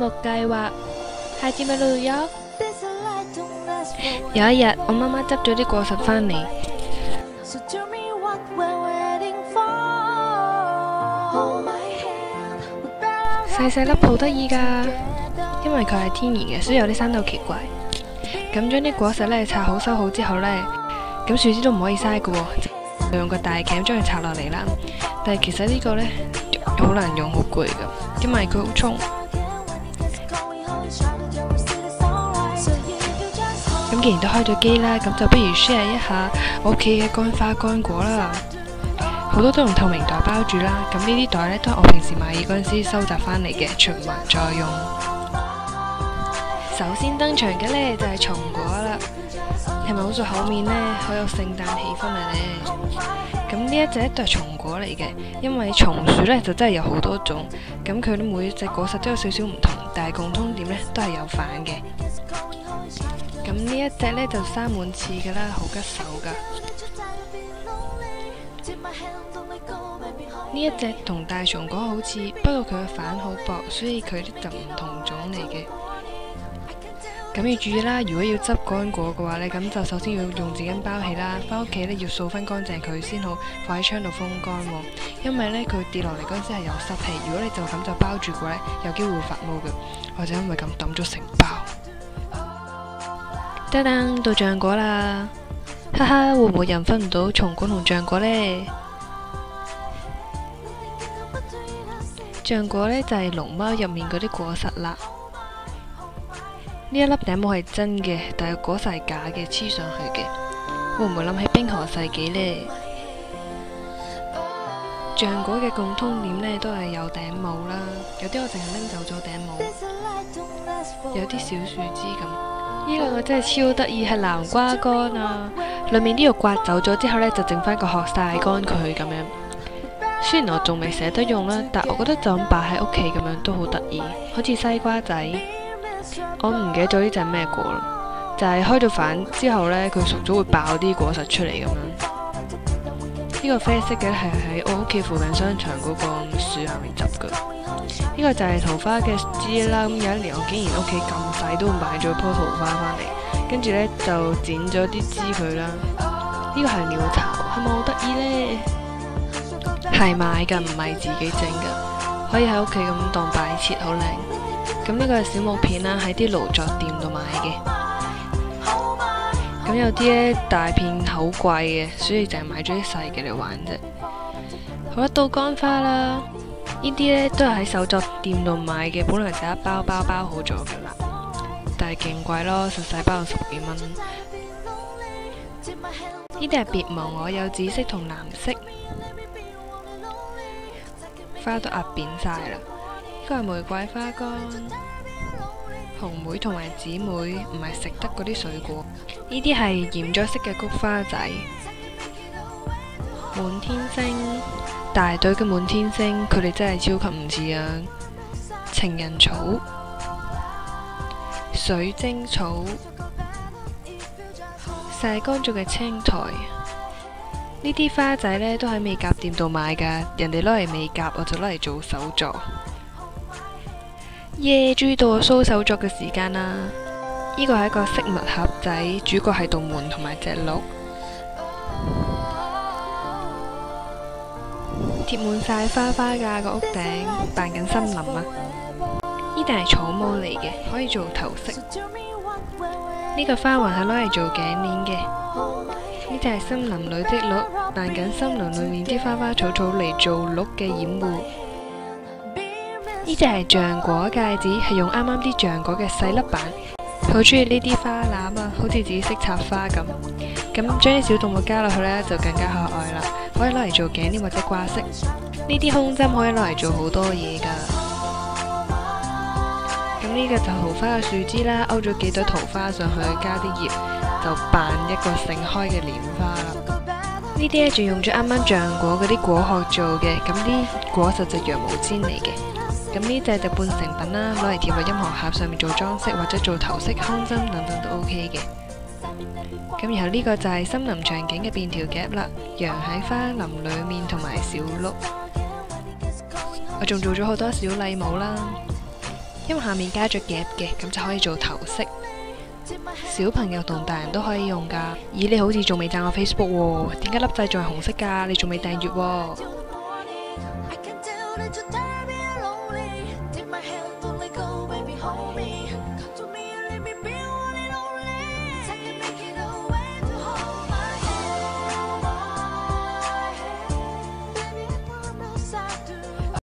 目計劃，下節咪錄咗。有一日，我媽媽執咗啲果實返嚟，細細粒好得意㗎，因為佢係天然嘅，所以有啲生得好奇怪。咁將啲果實呢拆好收好之後呢，咁樹枝都唔可以嘥㗎喎，就用個大鉗將佢拆落嚟啦。但係其實呢個呢，好難用，好攰㗎，因為佢好重。咁既然都開咗機啦，咁就不如 share 一下我屋企嘅乾花乾果啦。好多都用透明袋包住啦，咁呢啲袋呢，都係我平時買嘢嗰陣時收集返嚟嘅，循環再用。首先登場嘅呢，就係松果啦，係咪好熟口面呢？好有聖誕氣氛啊呢。咁呢一隻都係松果嚟嘅，因為松樹呢就真係有好多種，咁佢哋每隻果實都有少少唔同，但係共通點呢都係有瓣嘅。咁呢一隻呢就生滿刺噶啦，好吉手噶。呢一隻同大松果好似，不過佢嘅瓣好薄，所以佢就唔同種嚟嘅。咁要注意啦，如果要執乾果嘅話呢，咁就首先要用紙巾包起啦，返屋企呢要掃翻乾淨佢先好，放喺窗度風乾喎。因為呢，佢跌落嚟嗰陣時係有濕氣，如果你就咁就包住嘅話呢，有機會發毛嘅，或者因為咁抌咗成包。噔噔，到橡果啦，哈哈，會唔會人分唔到松果同橡果呢？橡果呢就係龍貓入面嗰啲果實啦。呢一粒頂帽係真嘅，但係果實係假嘅，黐上去嘅。會唔會諗起冰河世紀呢？橡果嘅共通點呢都係有頂帽啦，有啲我淨係拎走咗頂帽，有啲小樹枝咁。呢兩個真係超得意，係南瓜乾啊！裏面啲肉刮走咗之後呢，就剩翻個殼曬乾佢咁樣。雖然我仲未捨得用啦，但我覺得就咁擺喺屋企咁樣都好得意，好似西瓜仔。我唔記得咗呢隻係咩果啦，就係開咗瓣之後呢，佢熟咗會爆啲果實出嚟咁樣。呢個啡色嘅係喺我屋企附近商場嗰個樹下面執嘅。呢個就係桃花嘅枝啦。咁有一年我竟然屋企咁細都買咗棵桃花返嚟，跟住呢就剪咗啲枝佢啦。呢個係鳥巢，係咪好得意呢？係買㗎，唔係自己整㗎，可以喺屋企咁當擺設，好靚。咁呢個係小木片啦，喺啲勞作店度買嘅。咁有啲呢大片好貴嘅，所以就係買咗啲細嘅嚟玩啫。好啦，到乾花啦，呢啲呢都係喺手作店度買嘅，本來就一包包好咗噶啦，但係勁貴咯，實細包10幾蚊。呢啲係別忘我，有紫色同藍色，花都壓扁晒啦。呢個係玫瑰花乾、紅莓同埋紫莓，唔係食得嗰啲水果。呢啲係染咗色嘅菊花仔。滿天星，大隊嘅滿天星，佢哋真係超級唔似樣。情人草、水晶草、曬乾咗嘅青苔。呢啲花仔呢都喺美甲店度買噶，人哋攞嚟美甲，我就攞嚟做手作。耶！終於到我梳手作嘅時間啦！呢個係一個飾物盒仔，主角係道門同埋隻鹿，貼滿晒花花架個屋頂，扮緊森林啊！呢頂係草帽嚟嘅，可以做頭飾。呢個花環係攞嚟做頸鏈嘅。呢隻係森林裏的鹿，扮緊森林裏面啲花花草草嚟做鹿嘅掩護。呢隻係橡果戒指，係用啱啱啲橡果嘅細粒版。好中意呢啲花籃啊，好似紫色插花咁。咁將啲小動物加落去呢，就更加可愛啦。可以攞嚟做頸鏈或者掛飾。呢啲胸針可以攞嚟做好多嘢噶。咁呢個就桃花嘅樹枝啦，勾咗幾朵桃花上去，加啲葉，就扮一個盛開嘅蓮花啦。呢啲呢，仲用咗啱啱橡果嗰啲果殼做嘅，咁啲果實就羊毛氈嚟嘅。咁呢隻就半成品啦，攞嚟貼喺音樂盒上面做裝飾，或者做頭飾、胸針等等都 OK 嘅。咁然後呢個就係森林場景嘅便條夾啦，羊喺花林裏面同埋小鹿。我仲做咗好多小禮帽啦，因為下面加咗夾嘅，咁就可以做頭飾。小朋友同大人都可以用㗎。咦，你好似仲未讚我 Facebook 喎？點解粒掣仲係紅色㗎？你仲未訂閱喎？